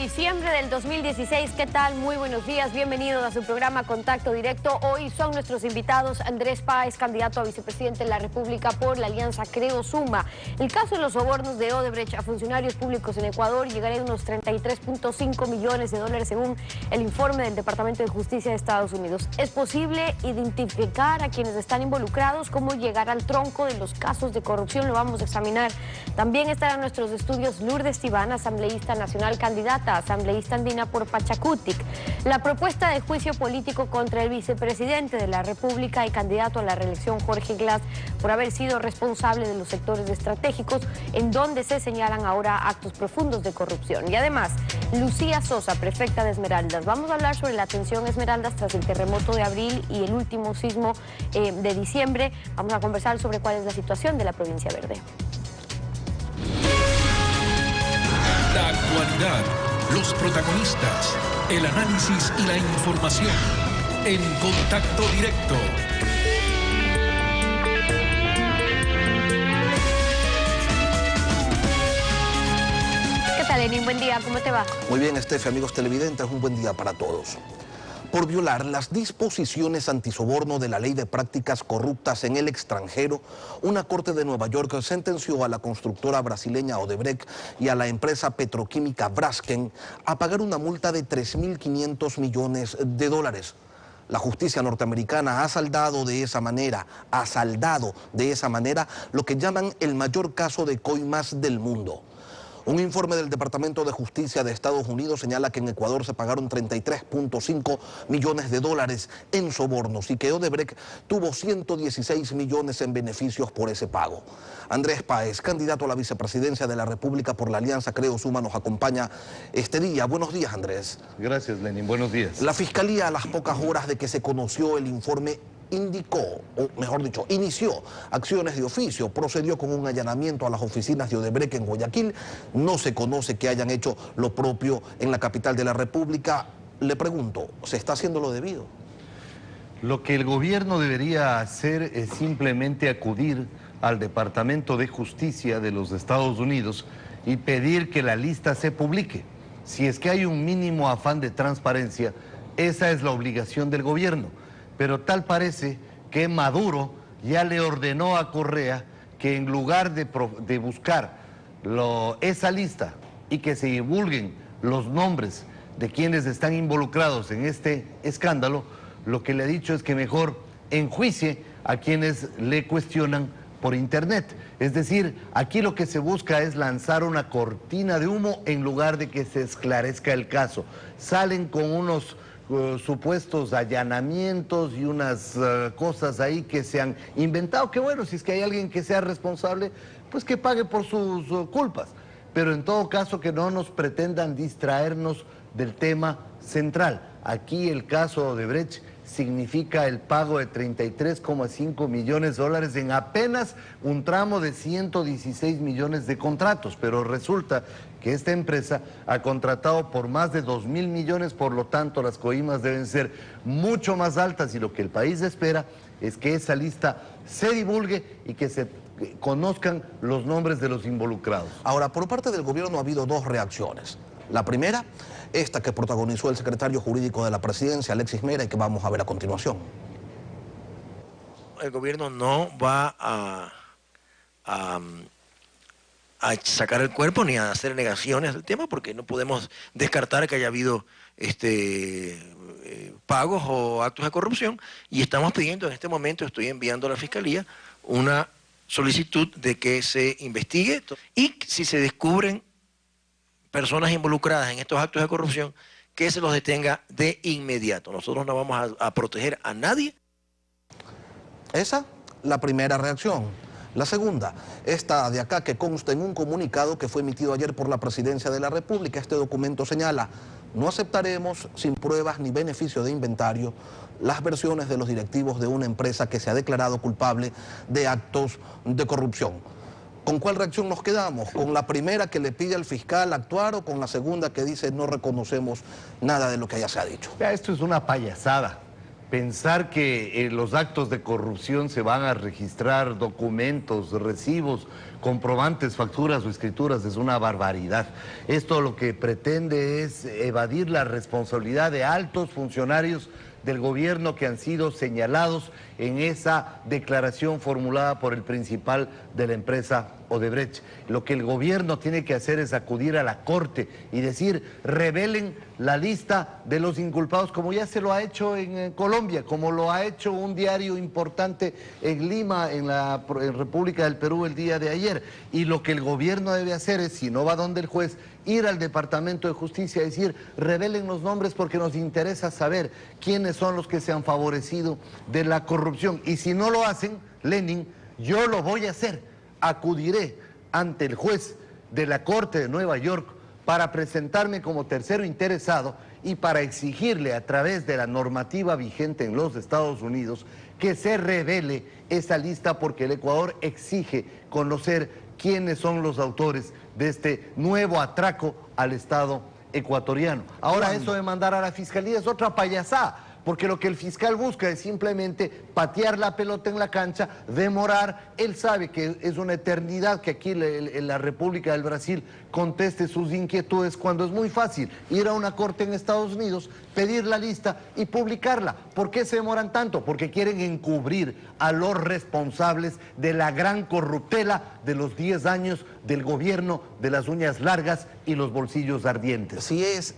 diciembre del 2016. ¿Qué tal? Muy buenos días. Bienvenidos a su programa Contacto Directo. Hoy son nuestros invitados Andrés Páez, candidato a vicepresidente de la República por la alianza Creo Suma. El caso de los sobornos de Odebrecht a funcionarios públicos en Ecuador llegaría a unos 33.5 millones de dólares según el informe del Departamento de Justicia de Estados Unidos. ¿Es posible identificar a quienes están involucrados? ¿Cómo llegar al tronco de los casos de corrupción? Lo vamos a examinar. También estará en nuestros estudios Lourdes Tibán, asambleísta nacional, candidata a asambleísta andina por Pachacutic. La propuesta de juicio político contra el vicepresidente de la República y candidato a la reelección Jorge Glass por haber sido responsable de los sectores estratégicos en donde se señalan ahora actos profundos de corrupción. Y además, Lucía Sosa, prefecta de Esmeraldas. Vamos a hablar sobre la atención Esmeraldas tras el terremoto de abril y el último sismo de diciembre. Vamos a conversar sobre cuál es la situación de la provincia verde. La actualidad, los protagonistas, el análisis y la información. En Contacto Directo. ¿Qué tal, Lenín? Buen día, ¿cómo te va? Muy bien, Estefe, amigos televidentes, un buen día para todos. Por violar las disposiciones antisoborno de la Ley de Prácticas Corruptas en el extranjero, una corte de Nueva York sentenció a la constructora brasileña Odebrecht y a la empresa petroquímica Braskem a pagar una multa de 3.500 millones de dólares. La justicia norteamericana ha saldado de esa manera lo que llaman el mayor caso de coimas del mundo. Un informe del Departamento de Justicia de Estados Unidos señala que en Ecuador se pagaron 33.5 millones de dólares en sobornos y que Odebrecht tuvo 116 millones en beneficios por ese pago. Andrés Páez, candidato a la vicepresidencia de la República por la alianza Creo Suma, nos acompaña este día. Buenos días, Andrés. Gracias, Lenín. Buenos días. La Fiscalía, a las pocas horas de que se conoció el informe, inició acciones de oficio, procedió con un allanamiento a las oficinas de Odebrecht en Guayaquil. No se conoce que hayan hecho lo propio en la capital de la República. Le pregunto, ¿se está haciendo lo debido? Lo que el gobierno debería hacer es simplemente acudir al Departamento de Justicia de los Estados Unidos y pedir que la lista se publique. Si es que hay un mínimo afán de transparencia, esa es la obligación del gobierno. Pero tal parece que Maduro ya le ordenó a Correa que en lugar de buscar esa lista y que se divulguen los nombres de quienes están involucrados en este escándalo, lo que le ha dicho es que mejor enjuicie a quienes le cuestionan por internet. Es decir, aquí lo que se busca es lanzar una cortina de humo en lugar de que se esclarezca el caso. Salen con unos supuestos allanamientos y unas cosas ahí que se han inventado, que bueno, si es que hay alguien que sea responsable, pues que pague por sus culpas, pero en todo caso que no nos pretendan distraernos del tema central. Aquí el caso Odebrecht significa el pago de 33,5 millones de dólares en apenas un tramo de 116 millones de contratos, pero resulta que esta empresa ha contratado por más de 2.000 millones, por lo tanto las coimas deben ser mucho más altas y lo que el país espera es que esa lista se divulgue y que se conozcan los nombres de los involucrados. Ahora, por parte del gobierno ha habido dos reacciones. La primera, esta que protagonizó el secretario jurídico de la presidencia, Alexis Mera, y que vamos a ver a continuación. El gobierno no va a sacar el cuerpo ni a hacer negaciones del tema porque no podemos descartar que haya habido pagos o actos de corrupción y estamos pidiendo en este momento, estoy enviando a la Fiscalía una solicitud de que se investigue y si se descubren personas involucradas en estos actos de corrupción, que se los detenga de inmediato. Nosotros no vamos a proteger a nadie. Esa, la primera reacción. La segunda, esta de acá que consta en un comunicado que fue emitido ayer por la Presidencia de la República. Este documento señala: no aceptaremos sin pruebas ni beneficio de inventario las versiones de los directivos de una empresa que se ha declarado culpable de actos de corrupción. ¿Con cuál reacción nos quedamos? ¿Con la primera que le pide al fiscal actuar o con la segunda que dice no reconocemos nada de lo que allá se ha dicho? Esto es una payasada. Pensar que los actos de corrupción se van a registrar documentos, recibos, comprobantes, facturas o escrituras, es una barbaridad. Esto lo que pretende es evadir la responsabilidad de altos funcionarios del gobierno que han sido señalados en esa declaración formulada por el principal de la empresa Odebrecht. Lo que el gobierno tiene que hacer es acudir a la Corte y decir, revelen la lista de los inculpados, como ya se lo ha hecho en Colombia, como lo ha hecho un diario importante en Lima, en República del Perú, el día de ayer. Y lo que el gobierno debe hacer es, si no va donde el juez, ir al Departamento de Justicia y decir, revelen los nombres porque nos interesa saber quiénes son los que se han favorecido de la corrupción. Y si no lo hacen, Lenin, yo lo voy a hacer. Acudiré ante el juez de la Corte de Nueva York para presentarme como tercero interesado y para exigirle a través de la normativa vigente en los Estados Unidos que se revele esa lista, porque el Ecuador exige conocer quiénes son los autores de este nuevo atraco al Estado ecuatoriano. Ahora, eso de mandar a la Fiscalía es otra payasada, porque lo que el fiscal busca es simplemente patear la pelota en la cancha, demorar. Él sabe que es una eternidad que aquí en la República del Brasil conteste sus inquietudes, cuando es muy fácil ir a una corte en Estados Unidos, pedir la lista y publicarla. ¿Por qué se demoran tanto? Porque quieren encubrir a los responsables de la gran corruptela de los 10 años del gobierno de las uñas largas y los bolsillos ardientes. Si es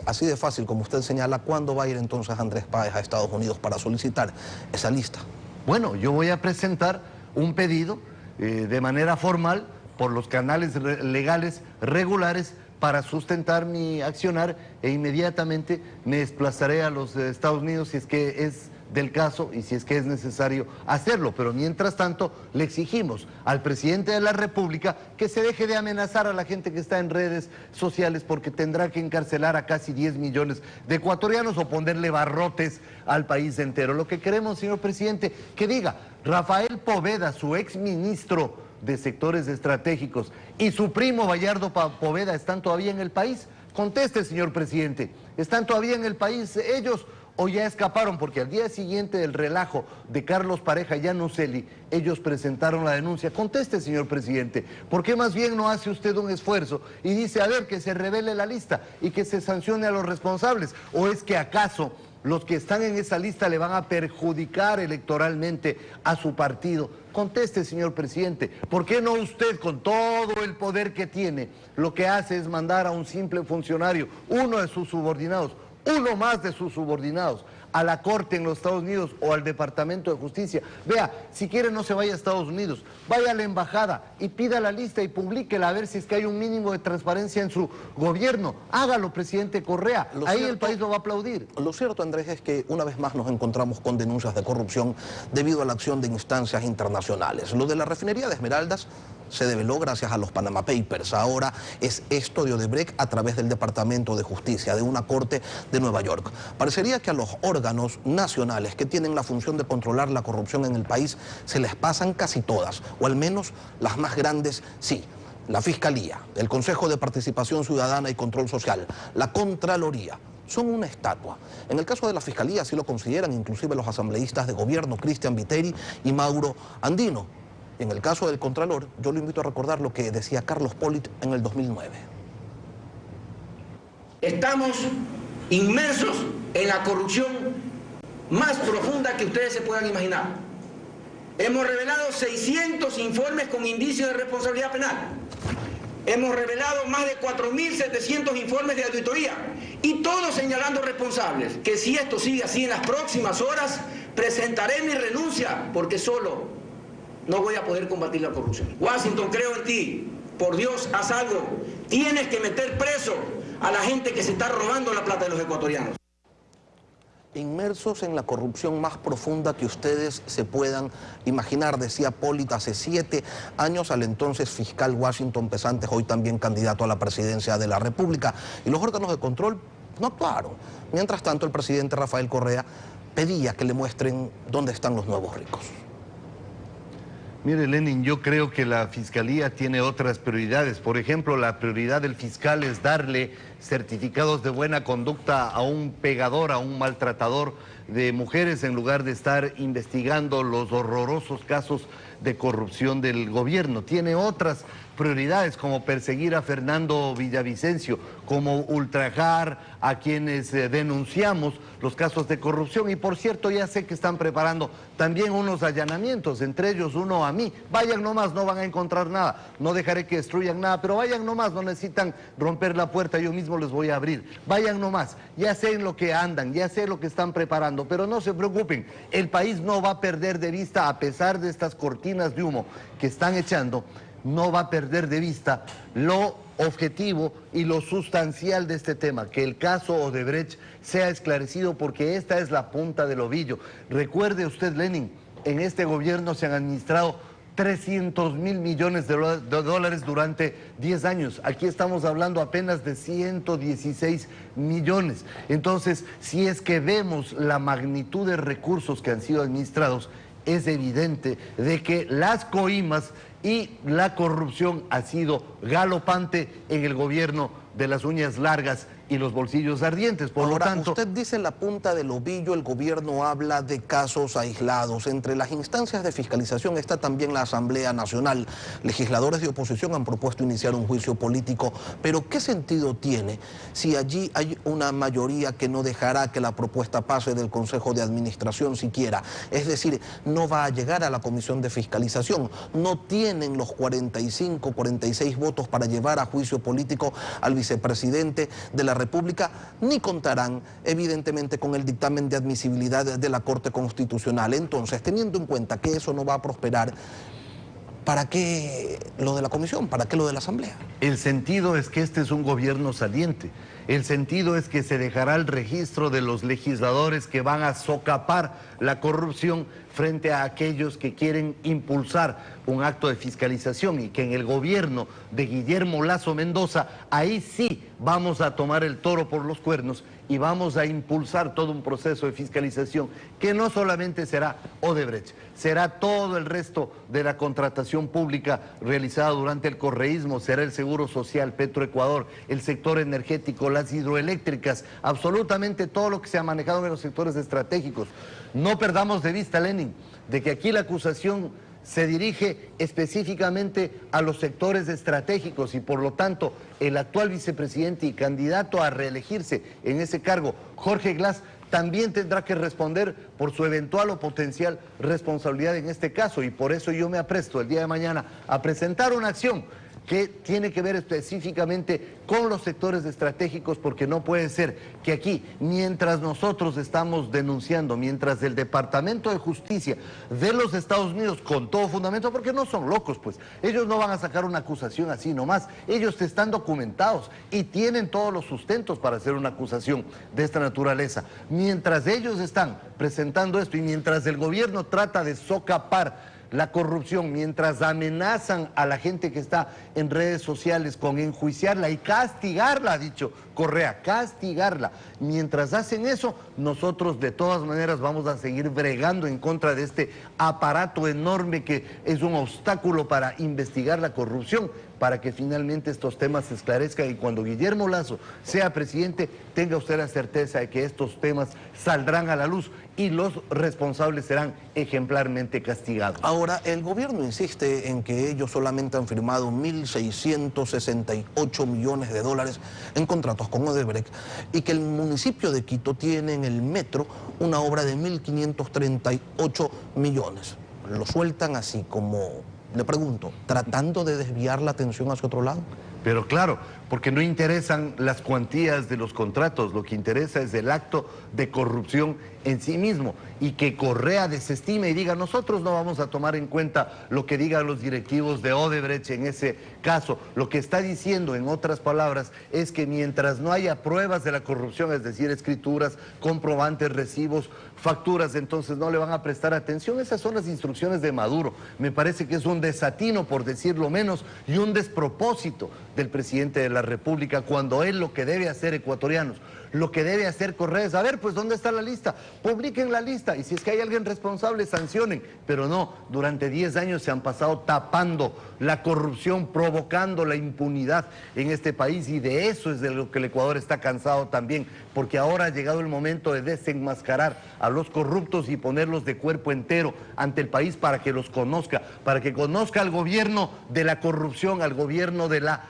así de fácil como usted señala, ¿cuándo va a ir entonces Andrés Páez a Estados Unidos para solicitar esa lista? Bueno, yo voy a presentar un pedido de manera formal por los canales legales regulares para sustentar mi accionar, e inmediatamente me desplazaré a los Estados Unidos si es que es del caso y si es que es necesario hacerlo. Pero mientras tanto le exigimos al presidente de la República que se deje de amenazar a la gente que está en redes sociales, porque tendrá que encarcelar a casi 10 millones de ecuatorianos o ponerle barrotes al país entero. Lo que queremos, señor presidente, que diga, Rafael Poveda, su exministro de sectores estratégicos, y su primo Bayardo Poveda, ¿están todavía en el país? Conteste, señor presidente, ¿están todavía en el país ellos o ya escaparon? Porque al día siguiente del relajo de Carlos Pareja y Yanuseli, ellos presentaron la denuncia. Conteste, señor presidente, ¿por qué más bien no hace usted un esfuerzo y dice, a ver, que se revele la lista y que se sancione a los responsables? ¿O es que acaso los que están en esa lista le van a perjudicar electoralmente a su partido? Conteste, señor presidente, ¿por qué no usted, con todo el poder que tiene, lo que hace es mandar a un simple funcionario, uno de sus subordinados, uno más de sus subordinados, a la Corte en los Estados Unidos o al Departamento de Justicia? Vea, si quiere no se vaya a Estados Unidos, vaya a la embajada y pida la lista y publíquela, a ver si es que hay un mínimo de transparencia en su gobierno. Hágalo, presidente Correa, ahí el país lo va a aplaudir. Lo cierto, Andrés, es que una vez más nos encontramos con denuncias de corrupción debido a la acción de instancias internacionales. Lo de la refinería de Esmeraldas se develó gracias a los Panama Papers. Ahora es esto de Odebrecht a través del Departamento de Justicia, de una corte de Nueva York. Parecería que a los órganos nacionales que tienen la función de controlar la corrupción en el país se les pasan casi todas, o al menos las más grandes sí. La Fiscalía, el Consejo de Participación Ciudadana y Control Social, la Contraloría, son una estatua. En el caso de la Fiscalía así lo consideran inclusive los asambleístas de gobierno, Cristian Viteri y Mauro Andino. Y en el caso del Contralor, yo lo invito a recordar lo que decía Carlos Polit en el 2009. Estamos inmersos en la corrupción más profunda que ustedes se puedan imaginar. Hemos revelado 600 informes con indicios de responsabilidad penal. Hemos revelado más de 4.700 informes de auditoría, y todos señalando responsables. Que si esto sigue así, en las próximas horas presentaré mi renuncia, porque solo no voy a poder combatir la corrupción. Washington, creo en ti. Por Dios, haz algo. Tienes que meter preso a la gente que se está robando la plata de los ecuatorianos. Inmersos en la corrupción más profunda que ustedes se puedan imaginar, decía Polit hace 7 años al entonces fiscal Washington Pesantes, hoy también candidato a la presidencia de la República. Y los órganos de control no actuaron. Mientras tanto, el presidente Rafael Correa pedía que le muestren dónde están los nuevos ricos. Mire, Lenin, yo creo que la Fiscalía tiene otras prioridades. Por ejemplo, la prioridad del fiscal es darle certificados de buena conducta a un pegador, a un maltratador de mujeres, en lugar de estar investigando los horrorosos casos de corrupción del gobierno. Tiene otras prioridades, como perseguir a Fernando Villavicencio, como ultrajar a quienes denunciamos los casos de corrupción. Y por cierto, ya sé que están preparando también unos allanamientos, entre ellos uno a mí. Vayan nomás, no van a encontrar nada, no dejaré que destruyan nada, pero vayan nomás, no necesitan romper la puerta, yo mismo les voy a abrir. Vayan nomás, ya sé en lo que andan, ya sé lo que están preparando, pero no se preocupen, el país no va a perder de vista, a pesar de estas cortinas de humo que están echando, no va a perder de vista lo objetivo y lo sustancial de este tema, que el caso Odebrecht sea esclarecido, porque esta es la punta del ovillo. Recuerde usted, Lenin, en este gobierno se han administrado 300.000 millones de dólares durante 10 años. Aquí estamos hablando apenas de 116 millones. Entonces, si es que vemos la magnitud de recursos que han sido administrados, es evidente de que las coimas y la corrupción ha sido galopante en el gobierno de las uñas largas y los bolsillos ardientes. Por lo tanto, usted dice en la punta del ovillo, el gobierno habla de casos aislados. Entre las instancias de fiscalización está también la Asamblea Nacional. Legisladores de oposición han propuesto iniciar un juicio político, pero ¿qué sentido tiene si allí hay una mayoría que no dejará que la propuesta pase del Consejo de Administración siquiera? Es decir, no va a llegar a la Comisión de Fiscalización. No tienen los 45, 46 votos para llevar a juicio político al vicepresidente de la República, ni contarán evidentemente con el dictamen de admisibilidad de la Corte Constitucional. Entonces, teniendo en cuenta que eso no va a prosperar, ¿para qué lo de la comisión? ¿Para qué lo de la Asamblea? El sentido es que este es un gobierno saliente. El sentido es que se dejará el registro de los legisladores que van a socapar la corrupción frente a aquellos que quieren impulsar un acto de fiscalización, y que en el gobierno de Guillermo Lasso Mendoza, ahí sí vamos a tomar el toro por los cuernos y vamos a impulsar todo un proceso de fiscalización que no solamente será Odebrecht, será todo el resto de la contratación pública realizada durante el correísmo, será el Seguro Social, Petroecuador, el sector energético, las hidroeléctricas, absolutamente todo lo que se ha manejado en los sectores estratégicos. No perdamos de vista, Lenin, de que aquí la acusación se dirige específicamente a los sectores estratégicos, y por lo tanto el actual vicepresidente y candidato a reelegirse en ese cargo, Jorge Glass, también tendrá que responder por su eventual o potencial responsabilidad en este caso, y por eso yo me apresto el día de mañana a presentar una acción que tiene que ver específicamente con los sectores estratégicos, porque no puede ser que aquí, mientras nosotros estamos denunciando, mientras el Departamento de Justicia de los Estados Unidos, con todo fundamento, porque no son locos, pues, ellos no van a sacar una acusación así nomás, ellos están documentados y tienen todos los sustentos para hacer una acusación de esta naturaleza. Mientras ellos están presentando esto y mientras el gobierno trata de socapar la corrupción, mientras amenazan a la gente que está en redes sociales con enjuiciarla y castigarla, ha dicho Correa, castigarla. Mientras hacen eso, nosotros de todas maneras vamos a seguir bregando en contra de este aparato enorme que es un obstáculo para investigar la corrupción, para que finalmente estos temas se esclarezcan, y cuando Guillermo Lasso sea presidente, tenga usted la certeza de que estos temas saldrán a la luz y los responsables serán ejemplarmente castigados. Ahora, el gobierno insiste en que ellos solamente han firmado 1.668 millones de dólares en contratos con Odebrecht, y que el municipio de Quito tiene en el metro una obra de 1.538 millones. Lo sueltan así como, le pregunto, tratando de desviar la atención hacia otro lado. Pero claro, porque no interesan las cuantías de los contratos, lo que interesa es el acto de corrupción en sí mismo, y que Correa desestime y diga: nosotros no vamos a tomar en cuenta lo que digan los directivos de Odebrecht en ese caso. Lo que está diciendo, en otras palabras, es que mientras no haya pruebas de la corrupción, es decir, escrituras, comprobantes, recibos, facturas, entonces no le van a prestar atención. Esas son las instrucciones de Maduro. Me parece que es un desatino, por decirlo menos, y un despropósito del presidente de la la República, cuando él lo que debe hacer, ecuatorianos, lo que debe hacer Correa es, a ver, pues ¿dónde está la lista? Publiquen la lista, y si es que hay alguien responsable, sancionen. Pero no, durante 10 años se han pasado tapando la corrupción, provocando la impunidad en este país, y de eso es de lo que el Ecuador está cansado también, porque ahora ha llegado el momento de desenmascarar a los corruptos y ponerlos de cuerpo entero ante el país para que los conozca, para que conozca al gobierno de la corrupción, al gobierno de la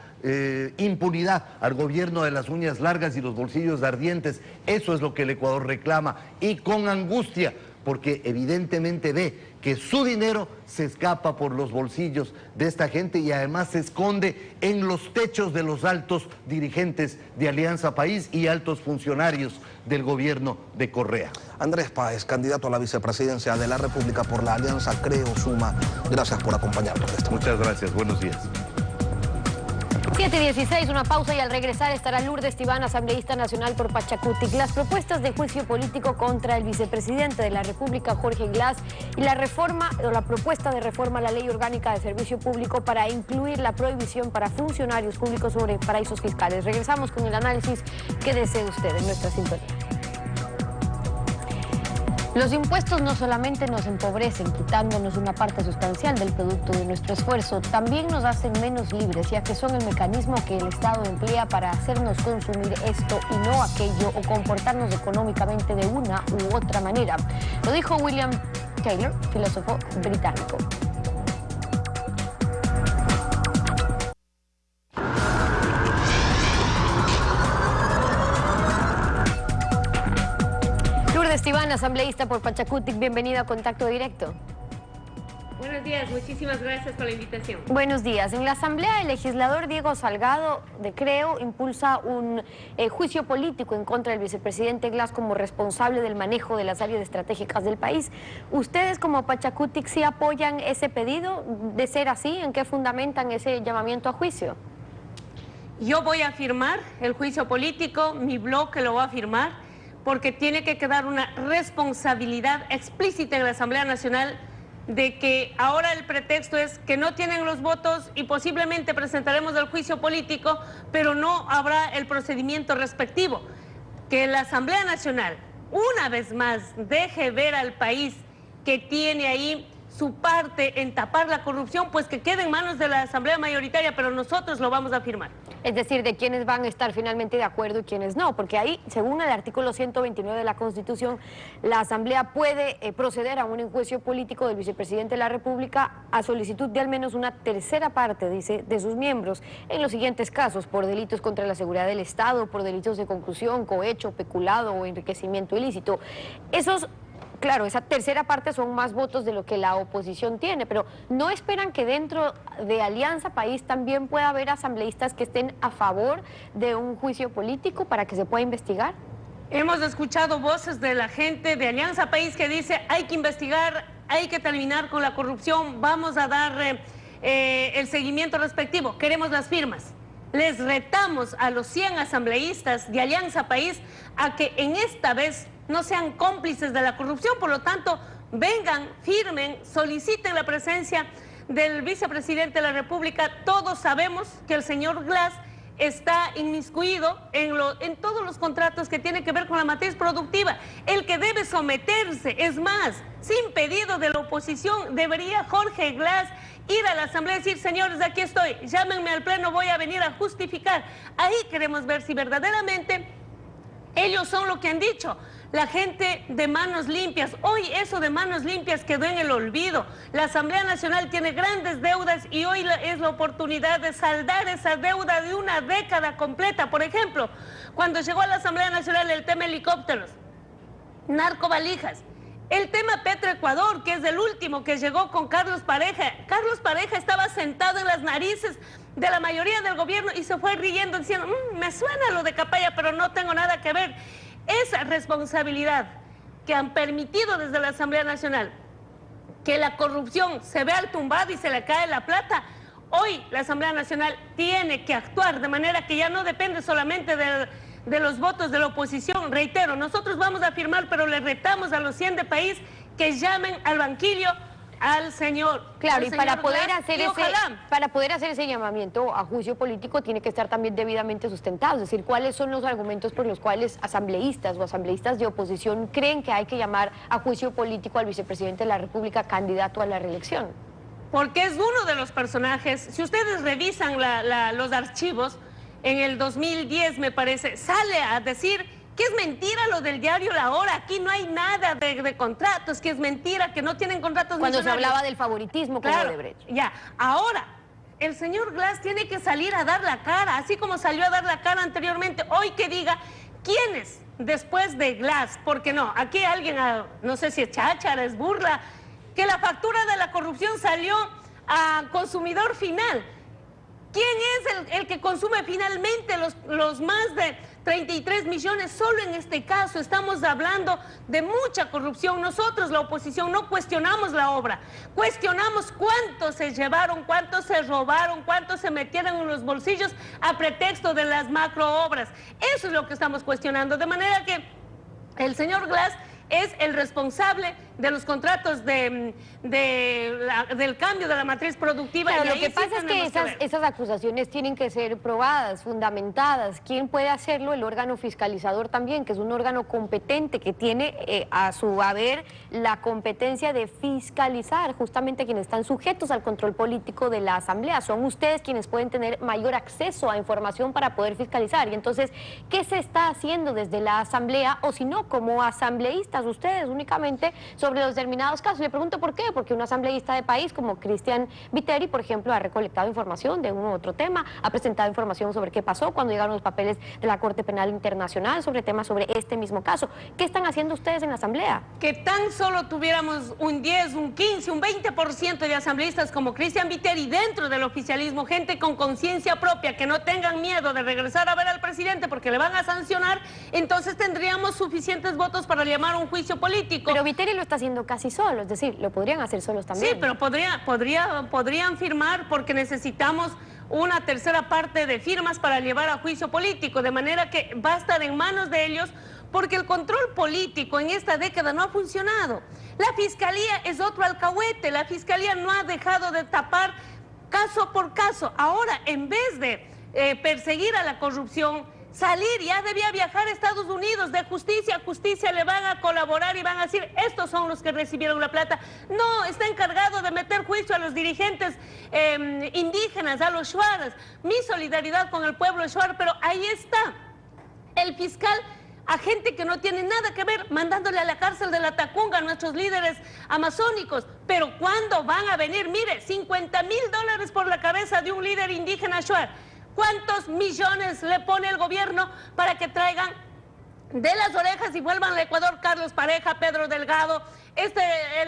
impunidad, al gobierno de las uñas largas y los bolsillos ardientes. Eso es lo que el Ecuador reclama, y con angustia, porque evidentemente ve que su dinero se escapa por los bolsillos de esta gente y además se esconde en los techos de los altos dirigentes de Alianza País y altos funcionarios del gobierno de Correa. Andrés Páez, candidato a la vicepresidencia de la República por la Alianza Creo Suma, gracias por acompañarnos. Muchas gracias, buenos días. 7:16, una pausa, y al regresar estará Lourdes Tibán, asambleísta nacional por Pachacutic. Las propuestas de juicio político contra el vicepresidente de la República, Jorge Glass, y la propuesta de reforma a la Ley Orgánica de Servicio Público para incluir la prohibición para funcionarios públicos sobre paraísos fiscales. Regresamos con el análisis que desee usted en nuestra sintonía. Los impuestos no solamente nos empobrecen, quitándonos una parte sustancial del producto de nuestro esfuerzo, también nos hacen menos libres, ya que son el mecanismo que el Estado emplea para hacernos consumir esto y no aquello, o comportarnos económicamente de una u otra manera. Lo dijo William Taylor, filósofo británico. Lourdes Tibán, asambleísta por Pachacutic, bienvenida a Contacto Directo. Buenos días, muchísimas gracias por la invitación. Buenos días. En la Asamblea, el legislador Diego Salgado de Creo impulsa un juicio político en contra del vicepresidente Glass como responsable del manejo de las áreas estratégicas del país. ¿Ustedes como Pachacutic sí apoyan ese pedido? De ser así, ¿en qué fundamentan ese llamamiento a juicio? Yo voy a firmar el juicio político, mi bloque lo va a firmar, porque tiene que quedar una responsabilidad explícita en la Asamblea Nacional de que ahora el pretexto es que no tienen los votos y posiblemente presentaremos el juicio político, pero no habrá el procedimiento respectivo. Que la Asamblea Nacional, una vez más, deje ver al país que tiene ahí su parte en tapar la corrupción, pues que quede en manos de la Asamblea mayoritaria, pero nosotros lo vamos a firmar. Es decir, de quienes van a estar finalmente de acuerdo y quienes no, porque ahí, según el artículo 129 de la Constitución, la Asamblea puede proceder a un enjuicio político del vicepresidente de la República a solicitud de al menos una tercera parte, dice, de sus miembros, en los siguientes casos: por delitos contra la seguridad del Estado, por delitos de concusión, cohecho, peculado o enriquecimiento ilícito. Claro, esa tercera parte son más votos de lo que la oposición tiene, pero ¿no esperan que dentro de Alianza País también pueda haber asambleístas que estén a favor de un juicio político para que se pueda investigar? Hemos escuchado voces de la gente de Alianza País que dice hay que investigar, hay que terminar con la corrupción, vamos a dar el seguimiento respectivo, queremos las firmas. Les retamos a los 100 asambleístas de Alianza País a que en esta vez no sean cómplices de la corrupción, por lo tanto, vengan, firmen, soliciten la presencia del vicepresidente de la República. Todos sabemos que el señor Glass está inmiscuido en todos los contratos que tienen que ver con la matriz productiva. El que debe someterse, es más, sin pedido de la oposición, debería Jorge Glass ir a la Asamblea y decir: señores, aquí estoy, llámenme al Pleno, voy a venir a justificar. Ahí queremos ver si verdaderamente ellos son lo que han dicho. La gente de manos limpias, hoy eso de manos limpias quedó en el olvido. La Asamblea Nacional tiene grandes deudas y hoy es la oportunidad de saldar esa deuda de una década completa. Por ejemplo, cuando llegó a la Asamblea Nacional el tema helicópteros, narcovalijas, el tema Petroecuador, que es el último que llegó con Carlos Pareja. Carlos Pareja estaba sentado en las narices de la mayoría del gobierno y se fue riendo diciendo: me suena lo de Capaya, pero no tengo nada que ver. Esa responsabilidad que han permitido desde la Asamblea Nacional que la corrupción se vea al tumbado y se le cae la plata, hoy la Asamblea Nacional tiene que actuar de manera que ya no depende solamente de los votos de la oposición. Reitero, nosotros vamos a firmar, pero le retamos a los 100 de país que llamen al banquillo al señor. Claro, y para poder Glass, hacer ese llamamiento a juicio político tiene que estar también debidamente sustentado, es decir, cuáles son los argumentos por los cuales asambleístas o asambleístas de oposición creen que hay que llamar a juicio político al vicepresidente de la República candidato a la reelección. Porque es uno de los personajes, si ustedes revisan los archivos, en el 2010 me parece, sale a decir que es mentira lo del diario La Hora, aquí no hay nada de contratos, que es mentira, que no tienen contratos cuando millonarios. Se hablaba del favoritismo con Odebrecht. Ya, ahora, el señor Glass tiene que salir a dar la cara, así como salió a dar la cara anteriormente, hoy que diga quiénes después de Glass, porque no, aquí alguien, no sé si es cháchara, es burla, que la factura de la corrupción salió a consumidor final. ¿Quién es el que consume finalmente los más de 33 millones? Solo en este caso estamos hablando de mucha corrupción. Nosotros, la oposición, no cuestionamos la obra, cuestionamos cuánto se llevaron, cuánto se robaron, cuánto se metieron en los bolsillos a pretexto de las macroobras. Eso es lo que estamos cuestionando, de manera que el señor Glass es el responsable de los contratos del cambio de la matriz productiva. Claro, y lo que pasa es que esas acusaciones tienen que ser probadas, fundamentadas. ¿Quién puede hacerlo? El órgano fiscalizador también, que es un órgano competente que tiene a su haber la competencia de fiscalizar justamente quienes están sujetos al control político de la Asamblea. Son ustedes quienes pueden tener mayor acceso a información para poder fiscalizar. Y entonces, ¿qué se está haciendo desde la Asamblea? O si no, como asambleístas, ustedes únicamente sobre los determinados casos. Le pregunto por qué, porque un asambleísta de país como Cristian Viteri, por ejemplo, ha recolectado información de un u otro tema, ha presentado información sobre qué pasó cuando llegaron los papeles de la Corte Penal Internacional sobre temas sobre este mismo caso. ¿Qué están haciendo ustedes en la Asamblea? Que tan solo tuviéramos un 10, un 15, un 20% de asambleístas como Cristian Viteri dentro del oficialismo, gente con conciencia propia, que no tengan miedo de regresar a ver al presidente porque le van a sancionar, entonces tendríamos suficientes votos para llamar a un juicio político. Pero Viteri lo está haciendo casi solo, es decir, lo podrían hacer solos también. Sí, pero podrían firmar porque necesitamos una tercera parte de firmas para llevar a juicio político, de manera que va a estar en manos de ellos porque el control político en esta década no ha funcionado. La Fiscalía es otro alcahuete, la Fiscalía no ha dejado de tapar caso por caso. Ahora, en vez de perseguir a la corrupción, salir, ya debía viajar a Estados Unidos, de justicia a justicia le van a colaborar y van a decir, estos son los que recibieron la plata. No, está encargado de meter juicio a los dirigentes indígenas, a los shuaras. Mi solidaridad con el pueblo shuar, pero ahí está el fiscal, a gente que no tiene nada que ver, mandándole a la cárcel de la Tacunga a nuestros líderes amazónicos. Pero ¿cuándo van a venir? Mire, $50,000 por la cabeza de un líder indígena shuar. ¿Cuántos millones le pone el gobierno para que traigan de las orejas y vuelvan al Ecuador Carlos Pareja, Pedro Delgado,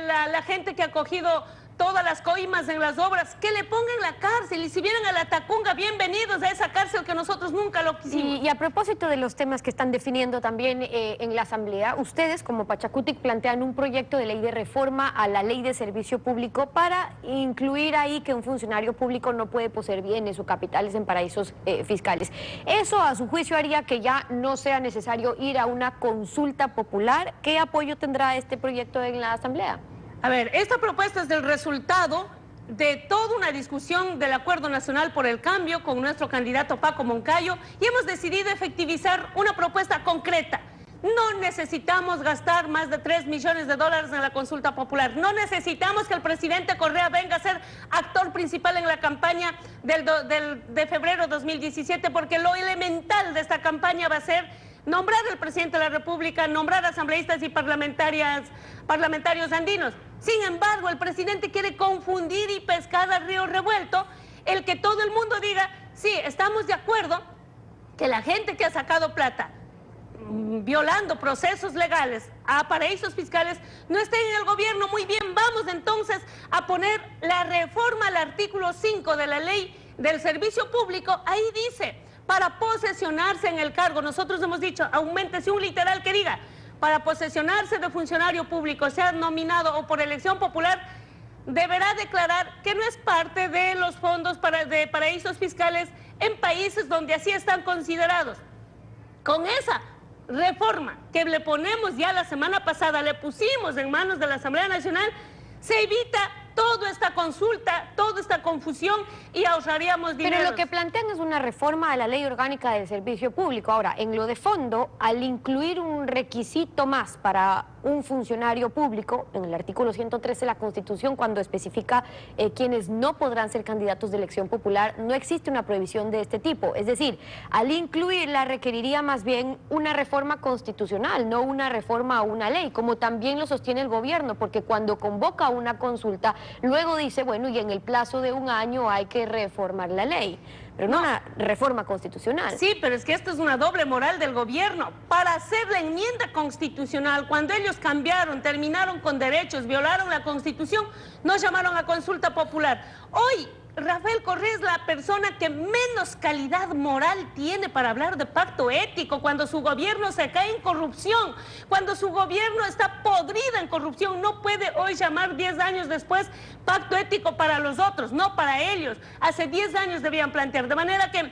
la gente que ha cogido todas las coimas en las obras, que le pongan la cárcel? Y si vienen a la Tacunga, bienvenidos a esa cárcel que nosotros nunca lo quisimos. Y a propósito de los temas que están definiendo también en la Asamblea, ustedes como Pachacutic plantean un proyecto de ley de reforma a la ley de servicio público para incluir ahí que un funcionario público no puede poseer bienes o capitales en paraísos fiscales. Eso, a su juicio, haría que ya no sea necesario ir a una consulta popular. ¿Qué apoyo tendrá este proyecto en la Asamblea? A ver, esta propuesta es del resultado de toda una discusión del Acuerdo Nacional por el Cambio con nuestro candidato Paco Moncayo y hemos decidido efectivizar una propuesta concreta. No necesitamos gastar más de $3 millones en la consulta popular. No necesitamos que el presidente Correa venga a ser actor principal en la campaña de febrero de 2017, porque lo elemental de esta campaña va a ser nombrar al presidente de la República, nombrar asambleístas y parlamentarios andinos. Sin embargo, el presidente quiere confundir y pescar a río revuelto el que todo el mundo diga, sí, estamos de acuerdo que la gente que ha sacado plata violando procesos legales a paraísos fiscales no esté en el gobierno. Muy bien, vamos entonces a poner la reforma al artículo 5 de la ley del servicio público. Ahí dice, para posesionarse en el cargo, nosotros hemos dicho, auméntese un literal que diga, para posesionarse de funcionario público, sea nominado o por elección popular, deberá declarar que no es parte de los fondos de paraísos fiscales en países donde así están considerados. Con esa reforma que le ponemos ya la semana pasada, le pusimos en manos de la Asamblea Nacional, se evita toda esta consulta, toda esta confusión y ahorraríamos dinero. Pero lo que plantean es una reforma a la Ley Orgánica del Servicio Público. Ahora, en lo de fondo, al incluir un requisito más para un funcionario público, en el artículo 113 de la Constitución, cuando especifica quienes no podrán ser candidatos de elección popular, no existe una prohibición de este tipo. Es decir, al incluirla requeriría más bien una reforma constitucional, no una reforma a una ley, como también lo sostiene el gobierno, porque cuando convoca una consulta, luego dice, bueno, y en el plazo de un año hay que reformar la ley. Pero no una reforma constitucional. Sí, pero es que esto es una doble moral del gobierno. Para hacer la enmienda constitucional, cuando ellos cambiaron, terminaron con derechos, violaron la Constitución, nos llamaron a consulta popular. Hoy, Rafael Correa es la persona que menos calidad moral tiene para hablar de pacto ético, cuando su gobierno se cae en corrupción, cuando su gobierno está podrida en corrupción. No puede hoy llamar 10 años después pacto ético para los otros, no para ellos. Hace 10 años debían plantear, de manera que,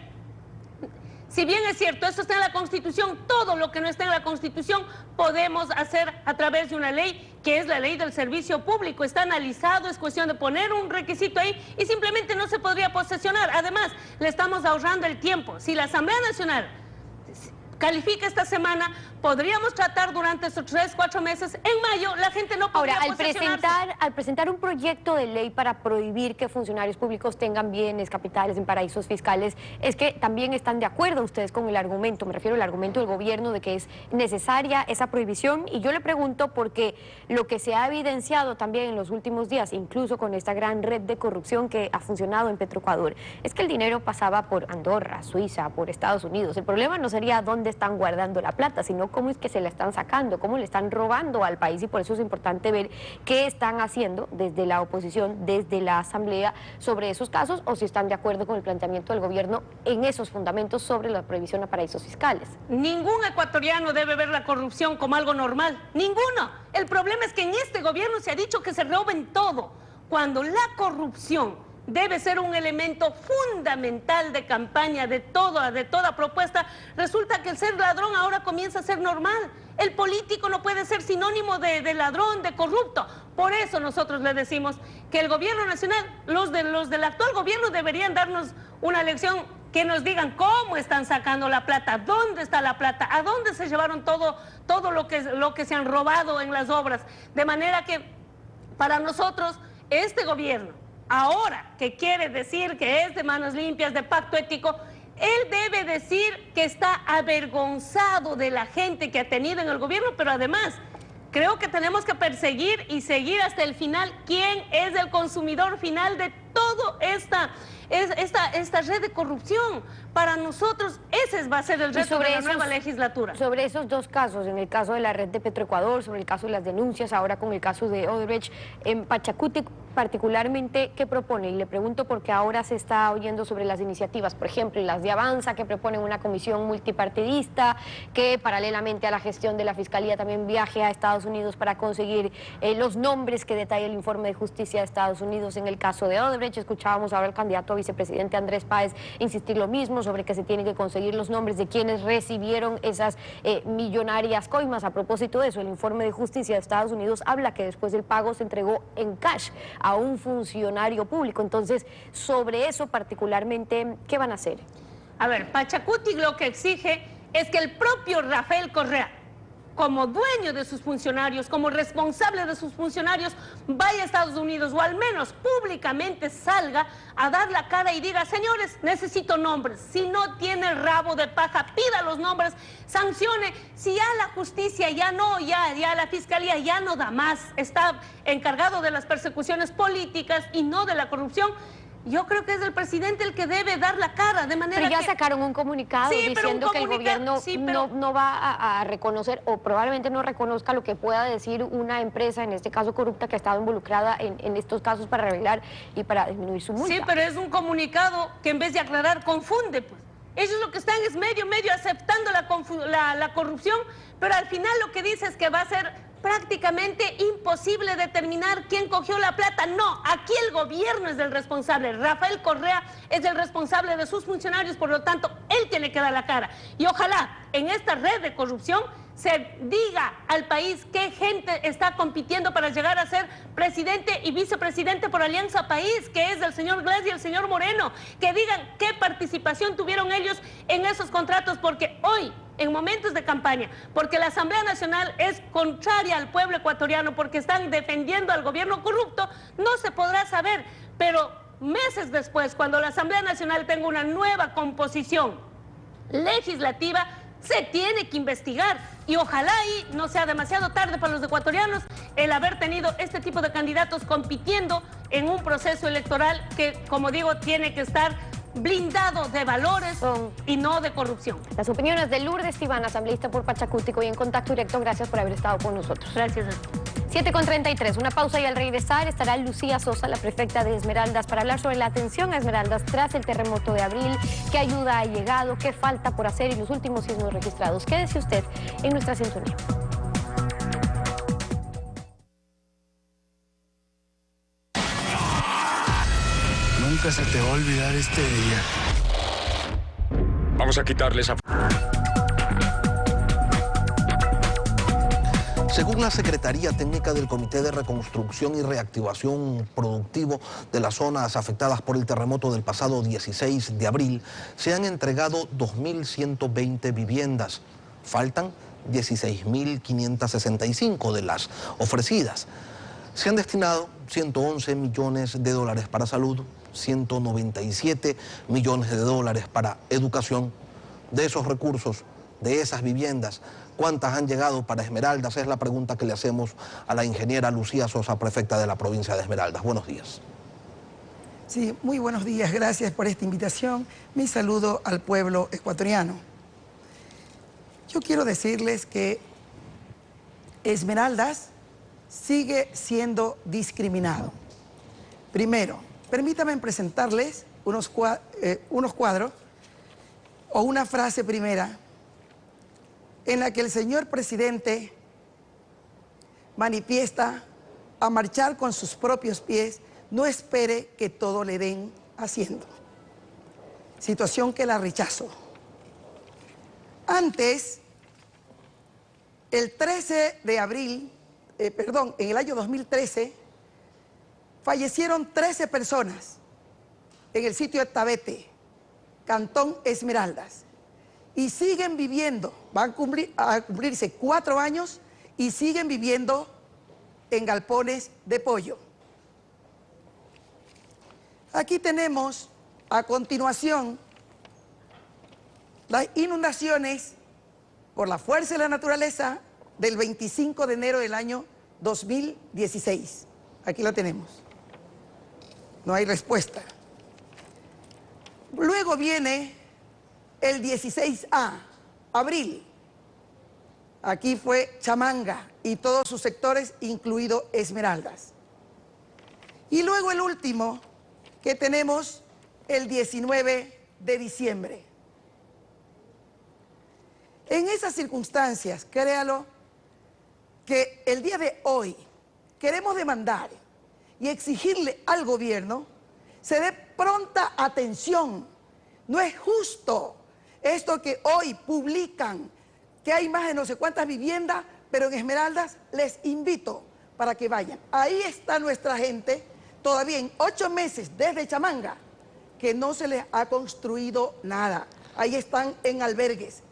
si bien es cierto, esto está en la Constitución, todo lo que no está en la Constitución podemos hacer a través de una ley, que es la ley del servicio público. Está analizado, es cuestión de poner un requisito ahí y simplemente no se podría posesionar. Además, le estamos ahorrando el tiempo. Si la Asamblea Nacional califica esta semana, podríamos tratar durante estos 3, 4 meses. En mayo la gente no podría posesionarse. Al presentar un proyecto de ley para prohibir que funcionarios públicos tengan bienes capitales en paraísos fiscales, es que también están de acuerdo ustedes con el argumento, me refiero al argumento del gobierno de que es necesaria esa prohibición. Y yo le pregunto porque lo que se ha evidenciado también en los últimos días, incluso con esta gran red de corrupción que ha funcionado en Petroecuador, es que el dinero pasaba por Andorra, Suiza, por Estados Unidos. El problema no sería dónde están guardando la plata, sino cómo es que se la están sacando, cómo le están robando al país, y por eso es importante ver qué están haciendo desde la oposición, desde la Asamblea, sobre esos casos, o si están de acuerdo con el planteamiento del gobierno en esos fundamentos sobre la prohibición a paraísos fiscales. Ningún ecuatoriano debe ver la corrupción como algo normal, ninguno. El problema es que en este gobierno se ha dicho que se roben todo, cuando la corrupción debe ser un elemento fundamental de campaña de toda propuesta. Resulta que el ser ladrón ahora comienza a ser normal. El político no puede ser sinónimo de ladrón, de corrupto. Por eso nosotros le decimos que el gobierno nacional, los del actual gobierno deberían darnos una lección, que nos digan cómo están sacando la plata, dónde está la plata, a dónde se llevaron todo lo que se han robado en las obras. De manera que para nosotros este gobierno, ahora que quiere decir que es de manos limpias, de pacto ético, él debe decir que está avergonzado de la gente que ha tenido en el gobierno, pero además creo que tenemos que perseguir y seguir hasta el final quién es el consumidor final de toda esta red de corrupción. Para nosotros ese va a ser el reto de la nueva legislatura. Sobre esos dos casos, en el caso de la red de Petroecuador, sobre el caso de las denuncias, ahora con el caso de Odebrecht, en Pachacuti particularmente, ¿qué propone? Y le pregunto porque ahora se está oyendo sobre las iniciativas, por ejemplo, las de Avanza, que proponen una comisión multipartidista, que paralelamente a la gestión de la Fiscalía también viaje a Estados Unidos para conseguir los nombres que detalla el informe de justicia de Estados Unidos en el caso de Odebrecht. Escuchábamos ahora al candidato a vicepresidente Andrés Páez insistir lo mismo sobre que se tienen que conseguir los nombres de quienes recibieron esas millonarias coimas. A propósito de eso, el informe de justicia de Estados Unidos habla que después del pago se entregó en cash a un funcionario público. Entonces, sobre eso particularmente, ¿qué van a hacer? A ver, Pachacuti lo que exige es que el propio Rafael Correa, como dueño de sus funcionarios, como responsable de sus funcionarios, vaya a Estados Unidos, o al menos públicamente salga a dar la cara y diga: señores, necesito nombres. Si no tiene el rabo de paja, pida los nombres, sancione. Si ya la justicia ya la Fiscalía ya no da más, está encargado de las persecuciones políticas y no de la corrupción, yo creo que es el presidente el que debe dar la cara, de manera pero ya que sacaron un comunicado diciendo que el gobierno no va a reconocer, o probablemente no reconozca, lo que pueda decir una empresa, en este caso corrupta, que ha estado involucrada en estos casos para revelar y para disminuir su multa. Sí, pero es un comunicado que en vez de aclarar confunde, pues. Ellos lo que están es medio aceptando la corrupción, pero al final lo que dice es que va a ser prácticamente imposible determinar quién cogió la plata. No, aquí el gobierno es el responsable. Rafael Correa es el responsable de sus funcionarios, por lo tanto, él tiene que dar la cara. Y ojalá en esta red de corrupción se diga al país qué gente está compitiendo para llegar a ser presidente y vicepresidente por Alianza País, que es el señor Glass y el señor Moreno, que digan qué participación tuvieron ellos en esos contratos, porque hoy, en momentos de campaña, porque la Asamblea Nacional es contraria al pueblo ecuatoriano, porque están defendiendo al gobierno corrupto, no se podrá saber, pero meses después, cuando la Asamblea Nacional tenga una nueva composición legislativa, se tiene que investigar, y ojalá ahí no sea demasiado tarde para los ecuatorianos el haber tenido este tipo de candidatos compitiendo en un proceso electoral que, como digo, tiene que estar blindado de valores y no de corrupción. Las opiniones de Lourdes Iván, asambleísta por Pachacútico, y en Contacto Directo, gracias por haber estado con nosotros. Gracias. 7:33, una pausa y al regresar estará Lucía Sosa, la prefecta de Esmeraldas, para hablar sobre la atención a Esmeraldas tras el terremoto de abril, qué ayuda ha llegado, qué falta por hacer y los últimos sismos registrados. Quédese usted en nuestra sintonía. Nunca se te va a olvidar este día. Vamos a quitarles a... Según la Secretaría Técnica del Comité de Reconstrucción y Reactivación Productivo de las zonas afectadas por el terremoto del pasado 16 de abril, se han entregado 2.120 viviendas. Faltan 16.565 de las ofrecidas. Se han destinado 111 millones de dólares para salud, 197 millones de dólares para educación. De esos recursos, de esas viviendas, ¿cuántas han llegado para Esmeraldas? Es la pregunta que le hacemos a la ingeniera Lucía Sosa, prefecta de la provincia de Esmeraldas. Buenos días. Sí, muy buenos días. Gracias por esta invitación. Mi saludo al pueblo ecuatoriano. Yo quiero decirles que Esmeraldas sigue siendo discriminado. Primero, permítanme presentarles unos cuadros o una frase primera en la que el señor presidente manifiesta a marchar con sus propios pies, no espere que todo le den haciendo. Situación que la rechazo. Antes, el 13 de abril, en el año 2013, fallecieron 13 personas en el sitio de Tabete, Cantón Esmeraldas, y siguen viviendo, van a cumplirse 4 años y siguen viviendo en galpones de pollo. Aquí tenemos a continuación las inundaciones por la fuerza de la naturaleza del 25 de enero del año 2016. Aquí la tenemos. No hay respuesta. Luego viene el 16A, abril. Aquí fue Chamanga y todos sus sectores, incluido Esmeraldas. Y luego el último que tenemos, el 19 de diciembre. En esas circunstancias, créalo, que el día de hoy queremos demandar y exigirle al gobierno se dé pronta atención. No es justo esto que hoy publican, que hay más de no sé cuántas viviendas, pero en Esmeraldas les invito para que vayan. Ahí está nuestra gente, todavía en 8 meses desde Chamanga, que no se les ha construido nada. Ahí están en albergues.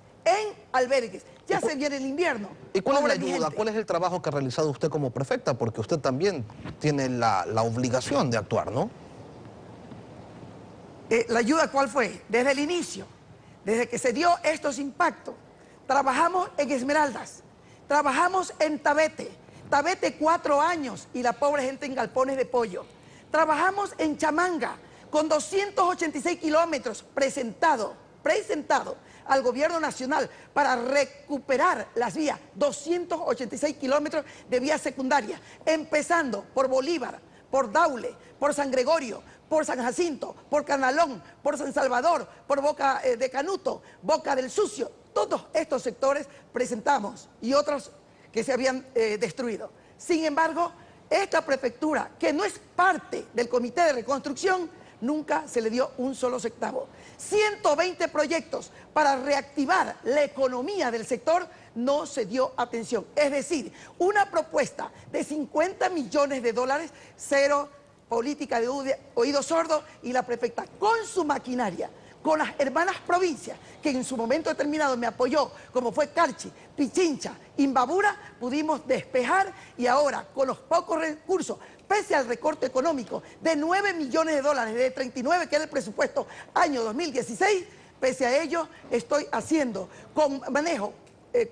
Ya se viene el invierno. ¿Y cuál es la ayuda? ¿Cuál es el trabajo que ha realizado usted como prefecta? Porque usted también tiene la obligación de actuar, ¿no? ¿La ayuda cuál fue? Desde el inicio, desde que se dio estos impactos, trabajamos en Esmeraldas, trabajamos en Tabete, 4 años y la pobre gente en galpones de pollo. Trabajamos en Chamanga con 286 kilómetros presentado al gobierno nacional para recuperar las vías, 286 kilómetros de vías secundarias, empezando por Bolívar, por Daule, por San Gregorio, por San Jacinto, por Canalón, por San Salvador, por Boca de Canuto, Boca del Sucio. Todos estos sectores presentamos y otros que se habían destruido. Sin embargo, esta prefectura, que no es parte del Comité de Reconstrucción, nunca se le dio un solo centavo. 120 proyectos para reactivar la economía del sector, no se dio atención. Es decir, una propuesta de 50 millones de dólares, cero política de oído sordo, y la prefecta con su maquinaria, con las hermanas provincias, que en su momento determinado me apoyó, como fue Carchi, Pichincha, Imbabura, pudimos despejar, y ahora con los pocos recursos, pese al recorte económico de 9 millones de dólares, de 39 que era el presupuesto año 2016, pese a ello estoy haciendo con manejo,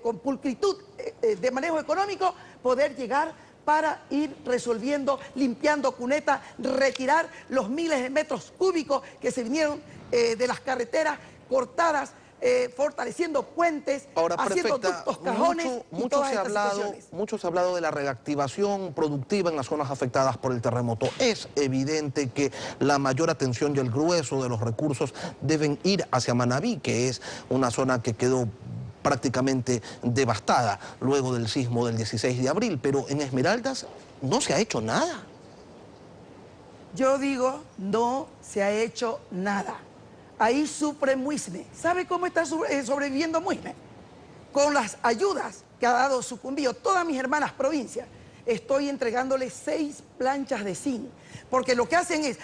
con pulcritud de manejo económico, poder llegar para ir resolviendo, limpiando cuneta, retirar los miles de metros cúbicos que se vinieron de las carreteras cortadas, fortaleciendo puentes, ahora, haciendo prefecta, ductos, cajones y todas estas situaciones. Mucho se ha hablado de la reactivación productiva en las zonas afectadas por el terremoto. Es evidente que la mayor atención y el grueso de los recursos deben ir hacia Manabí, que es una zona que quedó prácticamente devastada luego del sismo del 16 de abril, pero en Esmeraldas no se ha hecho nada. Yo digo, no se ha hecho nada. Ahí sufre Muisne. ¿Sabe cómo está sobreviviendo Muisne? Con las ayudas que ha dado Sucumbío, todas mis hermanas provincias, estoy entregándoles 6 planchas de zinc, porque lo que hacen es,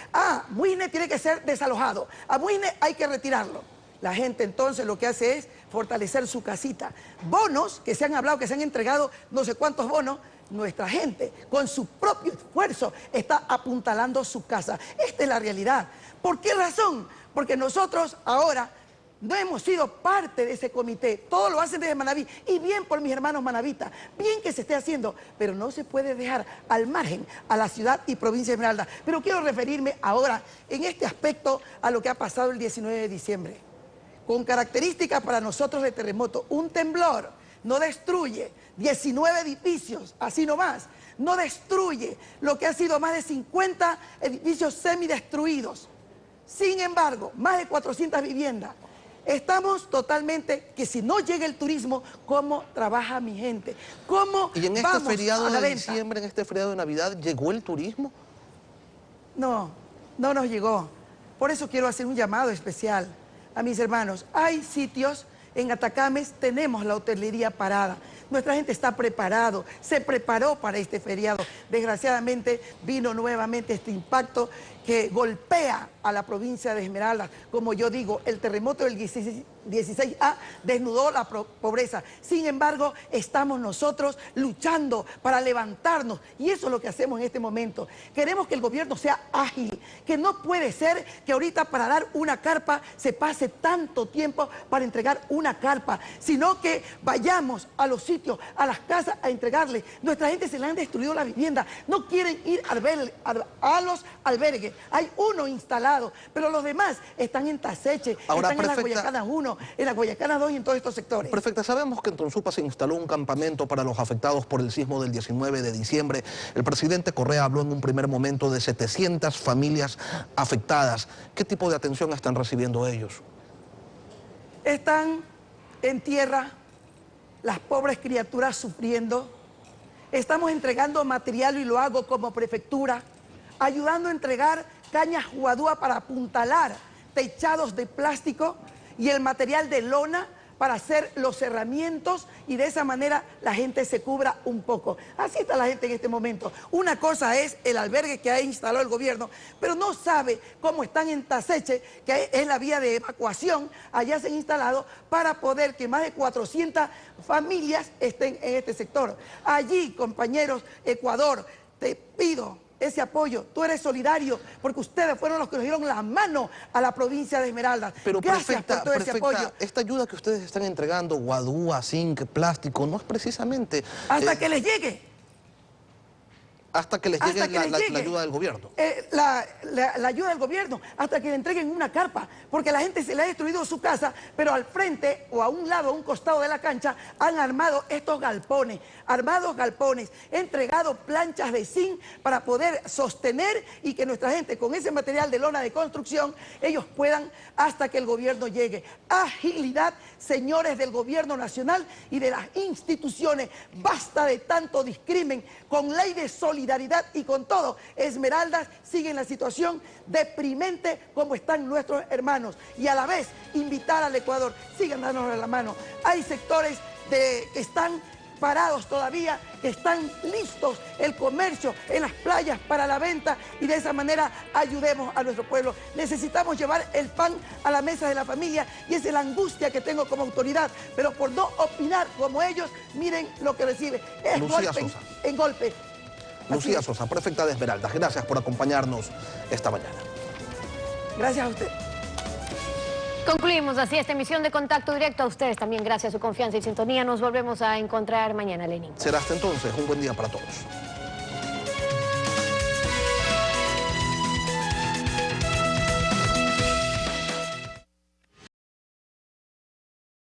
Muisne tiene que ser desalojado, a Muisne hay que retirarlo. La gente entonces lo que hace es fortalecer su casita. Bonos que se han hablado, que se han entregado no sé cuántos bonos, nuestra gente con su propio esfuerzo está apuntalando su casa. Esta es la realidad. ¿Por qué razón? Porque nosotros ahora no hemos sido parte de ese comité. Todo lo hacen desde Manabí, y bien por mis hermanos manavitas, bien que se esté haciendo, pero no se puede dejar al margen a la ciudad y provincia de Esmeraldas. Pero quiero referirme ahora en este aspecto a lo que ha pasado el 19 de diciembre. Con características para nosotros de terremoto, un temblor no destruye 19 edificios, así nomás, no destruye lo que ha sido más de 50 edificios semidestruidos. Sin embargo, más de 400 viviendas. Estamos totalmente, que si no llega el turismo, ¿cómo trabaja mi gente? ¿Cómo ¿Y en este vamos feriado a la de venta? diciembre, en este feriado de Navidad, llegó el turismo? No, no nos llegó. Por eso quiero hacer un llamado especial a mis hermanos. Hay sitios, en Atacames tenemos la hotelería parada. Nuestra gente está preparado, se preparó para este feriado. Desgraciadamente vino nuevamente este impacto que golpea a la provincia de Esmeraldas. Como yo digo, el terremoto del 16A desnudó la pobreza. Sin embargo, estamos nosotros luchando para levantarnos, y eso es lo que hacemos en este momento. Queremos que el gobierno sea ágil, que no puede ser que ahorita para dar una carpa se pase tanto tiempo para entregar una carpa, sino que vayamos a los sitios, a las casas a entregarle. Nuestra gente se le han destruido la vivienda, no quieren ir a los albergues. Hay uno instalado, pero los demás están en Taseche, Ahora, están en la Guayacana 1, en la Guayacana 2 y en todos estos sectores. Prefecta, sabemos que en Tonsupa se instaló un campamento para los afectados por el sismo del 19 de diciembre. El presidente Correa habló en un primer momento de 700 familias afectadas. ¿Qué tipo de atención están recibiendo ellos? Están en tierra las pobres criaturas sufriendo. Estamos entregando material, y lo hago como prefectura, ayudando a entregar cañas juadúa para apuntalar techados de plástico y el material de lona para hacer los cerramientos, y de esa manera la gente se cubra un poco. Así está la gente en este momento. Una cosa es el albergue que ha instalado el gobierno, pero no sabe cómo están en Taseche, que es la vía de evacuación. Allá se han instalado para poder que más de 400 familias estén en este sector. Allí, compañeros, Ecuador, te pido ese apoyo. Tú eres solidario porque ustedes fueron los que nos dieron la mano a la provincia de Esmeraldas. Pero gracias por todo ese apoyo. Esta ayuda que ustedes están entregando, guadúa, zinc, plástico, no es precisamente... Hasta que les llegue. Hasta que les llegue la ayuda del gobierno. La ayuda del gobierno, hasta que le entreguen una carpa, porque a la gente se le ha destruido su casa, pero al frente o a un lado, a un costado de la cancha, han armado estos galpones, he entregado planchas de zinc para poder sostener y que nuestra gente con ese material de lona de construcción, ellos puedan hasta que el gobierno llegue. Agilidad, señores del gobierno nacional y de las instituciones, basta de tanto discrimen, con ley de solidaridad solidaridad y con todo, Esmeraldas sigue en la situación deprimente como están nuestros hermanos. Y a la vez, invitar al Ecuador, sigan dándonos la mano. Hay sectores que están parados todavía, que están listos el comercio en las playas para la venta y de esa manera ayudemos a nuestro pueblo. Necesitamos llevar el pan a la mesa de la familia y esa es la angustia que tengo como autoridad, pero por no opinar como ellos, miren lo que recibe. Es Lucía golpe Sosa. en golpe. Lucía Sosa, prefecta de Esmeraldas, gracias por acompañarnos esta mañana. Gracias a usted. Concluimos así esta emisión de Contacto Directo. A ustedes también gracias a su confianza y sintonía. Nos volvemos a encontrar mañana, Lenin. Será hasta entonces un buen día para todos.